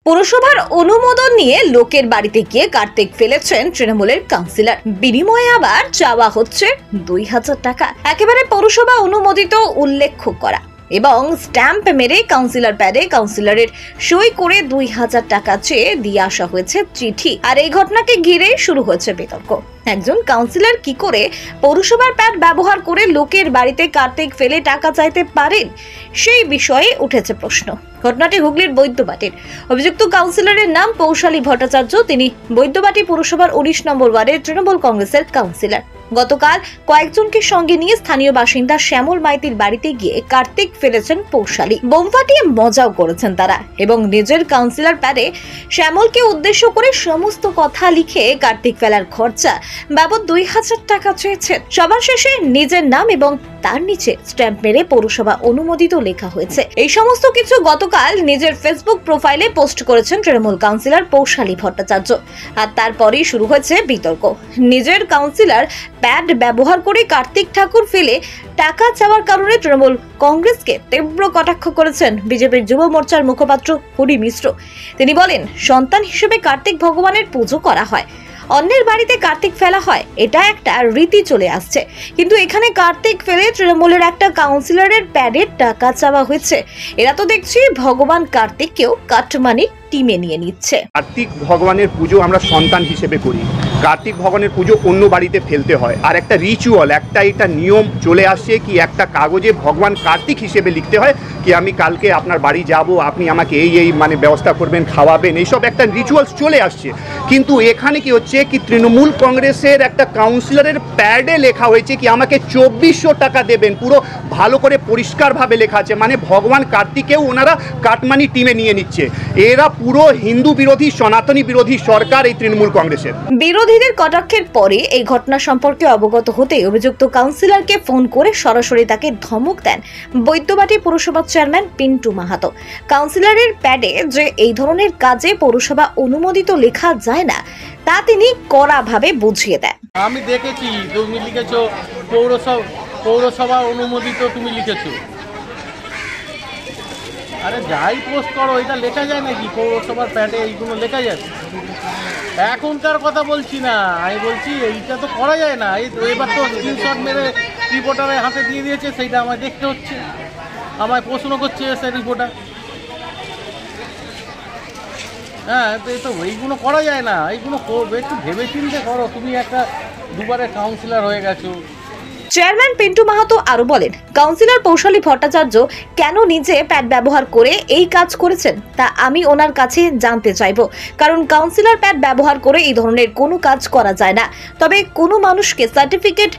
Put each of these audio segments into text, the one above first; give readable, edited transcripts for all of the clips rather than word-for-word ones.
পুরসভার অনুমোদন নিয়ে লোকের বাড়িতে গিয়ে কার্তিক ফেলেছেন তৃণমূলের কাউন্সিলর। বিনিময়ে আবার চাওয়া হচ্ছে 2000 টাকা। একেবারে পৌরসভা অনুমোদিত উল্লেখ করা এবং স্ট্যাম্প মেরে কাউন্সিলর প্যাডে কাউন্সিলরের সই করে 2000 টাকা চেয়ে দিয়ে আসা হয়েছে চিঠি। আর এই ঘটনাকে ঘিরে শুরু হয়েছে বিতর্ক। একজন কাউন্সিলর কি করে পৌরসভার প্যাড ব্যবহার করে লোকের বাড়িতে কার্তিক ফেলে টাকা চাইতে পারেন, সেই বিষয়ে উঠেছে প্রশ্ন। ঘটনাটি হুগলির বৈদ্যবাটির। অভিযুক্ত কাউন্সিলরের নাম পৌশালী ভট্টাচার্য। তিনি বৈদ্যবাটি পৌরসভার 19 নম্বর ওয়ার্ডের তৃণমূল কংগ্রেসের কাউন্সিলর। গতকাল কয়েকজনকে সঙ্গে নিয়ে স্থানীয় বাসিন্দা শ্যামল মাইতির বাড়িতে গিয়ে কার্তিক ফেলেছেন পৌশালী। বোম ফাটিয়ে মজাও করেছেন তারা এবং নিজের কাউন্সিলর প্যাডে শ্যামলকে উদ্দেশ্য করে সমস্ত কথা লিখে কার্তিক ফেলার খরচা বাবদ 2000 টাকা চেয়েছেন। সবার শেষে নিজের নাম এবং তার নিচে স্ট্যাম্প মেরে পৌরসভা অনুমোদিত লেখা হয়েছে। এই সমস্ত কিছু গতকাল নিজের ফেসবুক প্রোফাইলে পোস্ট করেছেন তৃণমূল কাউন্সিলর পৌশালী ভট্টাচার্য। আর তারপরেই শুরু হয়েছে বিতর্ক। নিজের কাউন্সিলর প্যাড ব্যবহার করে কার্তিক ঠাকুর ফেলে টাকা চাওয়ার কারণে তৃণমূল কংগ্রেসকে তীব্র কটাক্ষ করেছেন বিজেপির যুব মোর্চার মুখপাত্র হরি মিশ্র। তিনি বলেন, সন্তান হিসেবে কার্তিক ভগবানের পুজো করা হয়, অন্যের বাড়িতে কার্তিক ফেলা হয়, এটা একটা রীতি চলে আসছে। কিন্তু এখানে কার্তিক ফেলে তৃণমূলের একটা কাউন্সিলরের প্যাডের টাকা চাওয়া হয়েছে। এরা তো দেখছি ভগবান কার্তিককেও কাটমানি টিমে নিয়ে নিচ্ছে। কার্তিক ভগবানের পুজো আমরা সন্তান হিসেবে করি, কার্তিক ভগবানের পুজো অন্য বাড়িতে ফেলতে হয়। আর একটা রিচুয়াল, একটা নিয়ম চলে আসছে কি একটা কাগজে ভগবান কার্তিক হিসেবে লিখতে হয় কি আমি কালকে আপনার বাড়ি যাব, আপনি আমাকে এই ব্যবস্থা করবেন, খাওয়াবেন, এইসব একটা রিচুয়ালস চলে আসছে। কিন্তু এখানে কি হচ্ছে কি তৃণমূল কংগ্রেসের একটা কাউন্সিলরের প্যাডে লেখা হয়েছে কি আমাকে 2400 টাকা দেবেন, পুরো ভালো করে পরিষ্কারভাবে লেখা আছে। মানে ভগবান কার্তিকেও ওনারা কাটমানি টিমে নিয়ে নিচ্ছে। এরা পুরো হিন্দু বিরোধী, সনাতনী বিরোধী সরকার এই তৃণমূল কংগ্রেসের। বিরোধীদের কটাক্ষের পরে এই ঘটনা সম্পর্কে অবগত হতে অভিযুক্ত কাউন্সিলরকে ফোন করে সরাসরি তাকে ধমক দেন বৈদ্যবাটি পুরসভার চেয়ারম্যান পিন্টু মাহাতো। কাউন্সিলরের প্যাডে যে এই ধরনের কাজে পৌরসভা অনুমোদিত লেখা যায় না, তা তিনি কড়াভাবে বুঝিয়ে দেন। আমি দেখেছি তুমি লিখেছো পৌরসভা অনুমোদিত, তুমি লিখেছো। আরে যাই পোস্ট করো, এটা লেখা যায় নাকি পৌরসভার প্যাডে? এইগুলো লেখা যায়? এখনকার কথা বলছি না, আমি বলছি এইটা তো করা যায় না। এবার তো স্ক্রিনশট মেরে রিপোর্টারের হাতে দিয়ে দিয়েছে, সেইটা আমায় দেখতে হচ্ছে, আমায় প্রশ্ন করছে সে রিপোর্টার। হ্যাঁ, তো এইগুলো করা যায় না, এইগুলো একটু ভেবে চিন্তে করো। তুমি একটা দুবারের কাউন্সিলর হয়ে গেছো। চেয়ারম্যান পিন্টু মাহাতো আরো বলেন, কাউন্সিলর পৌশালী ভট্টাচার্য কেন নিজে প্যাড ব্যবহার করে এই কাজ করেছেন তা আমি ওনার কাছে জানতে চাইব। কারণ কাউন্সিলর প্যাড ব্যবহার করে এই ধরনের কোনো কাজ করা যায় না। তবে কোনো মানুষকে সার্টিফিকেট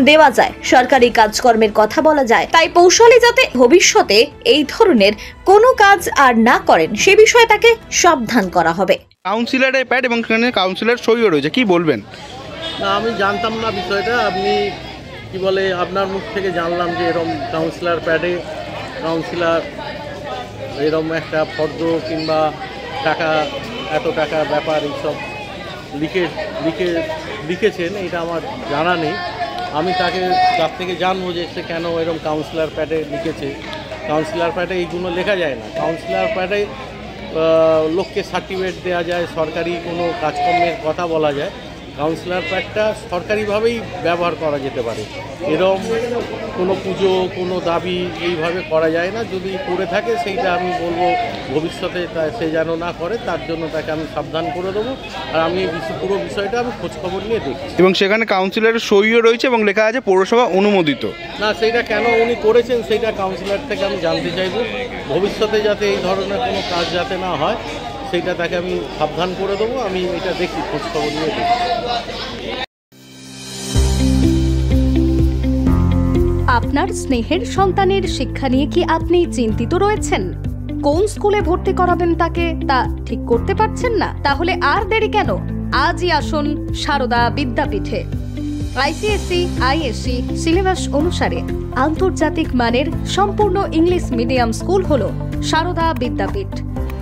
দেওয়া যায়, সরকারি কাজকর্মের কথা বলা যায়। তাই পৌশালী যাতে ভবিষ্যতে এই ধরনের কোনো কাজ আর না করেন সে বিষয়ে তাকে সাবধান করা হবে। কাউন্সিলরের প্যাড এবং কাউন্সিলর সইও রয়েছে, কি বলবেন? না, আমি জানতাম না বিষয়টা। আপনি কি বলে আপনার মুখ থেকে জানলাম যে এরকম কাউন্সিলর প্যাডে কাউন্সিলর এরকম একটা ফর্দ কিংবা টাকা, এত টাকা ব্যাপার এইসব লিখেছেন, এটা আমার জানা নেই। আমি তার থেকে জানবো যে সে কেন এরকম কাউন্সিলর প্যাডে লিখেছে। কাউন্সিলর প্যাডে এইগুলো লেখা যায় না। কাউন্সিলর প্যাডে লোককে সার্টিফিকেট দেওয়া যায়, সরকারি কোনো কাজকর্মের কথা বলা যায়। কাউন্সিলর প্যাডটা সরকারিভাবেই ব্যবহার করা যেতে পারে। এরকম কোনো পুজো, কোনো দাবি এইভাবে করা যায় না। যদি করে থাকে সেইটা আমি বলবো ভবিষ্যতে সে যেন না করে, তার জন্য তাকে আমি সাবধান করে দেবো। আর আমি পুরো বিষয়টা আমি খোঁজখবর নিয়ে দেখি। এবং সেখানে কাউন্সিলরের সইও রয়েছে এবং লেখা আছে পৌরসভা অনুমোদিত। না, সেইটা কেন উনি করেছেন সেইটা কাউন্সিলর থেকে আমি জানতে চাইব। ভবিষ্যতে যাতে এই ধরনের কোনো কাজ যাতে না হয় সেইটা তাকে আমি সাবধান করে দেবো। আমি এটা দেখি, খোঁজখবর নিয়ে দেখি। আপনার স্নেহের সন্তানের শিক্ষা নিয়ে কি আপনি চিন্তিত রয়েছেন? কোন স্কুলে ভর্তি করাবেন তাকে তা ঠিক করতে পারছেন না? তাহলে আর দেরি কেন? আজই আসুন সারদা বিদ্যাপীঠে। আইসিএসসি আইএসসি সিলেবাস অনুসারে আন্তর্জাতিক মানের সম্পূর্ণ ইংলিশ মিডিয়াম স্কুল হলো Sarada Vidyapith.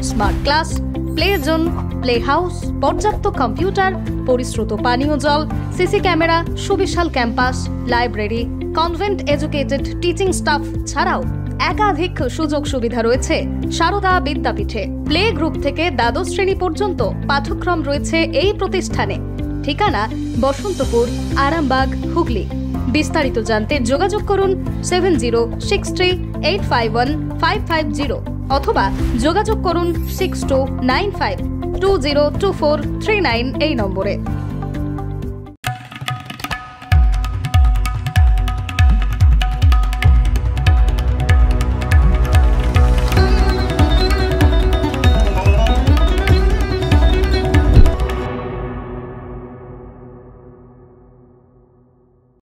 Smart class, play zone, play house, পর্যাপ্ত কম্পিউটার, পরিশ্রুত পানীয় জল, সিসি ক্যামেরা, সুবিশাল campus, library, convent educated teaching staff ছাড়াও একাধিক সুযোগ সুবিধা রয়েছে সারদা বিদ্যাপীঠে। প্লে গ্রুপ থেকে দ্বাদশ শ্রেণী পর্যন্ত পাঠ্যক্রম রয়েছে এই প্রতিষ্ঠানে। ঠিকানা বসন্তপুর, আরামবাগ, হুগলি। বিস্তারিত জানতে যোগাযোগ করুন 7063851550 অথবা যোগাযোগ করুন 6295202439 এই নম্বরে।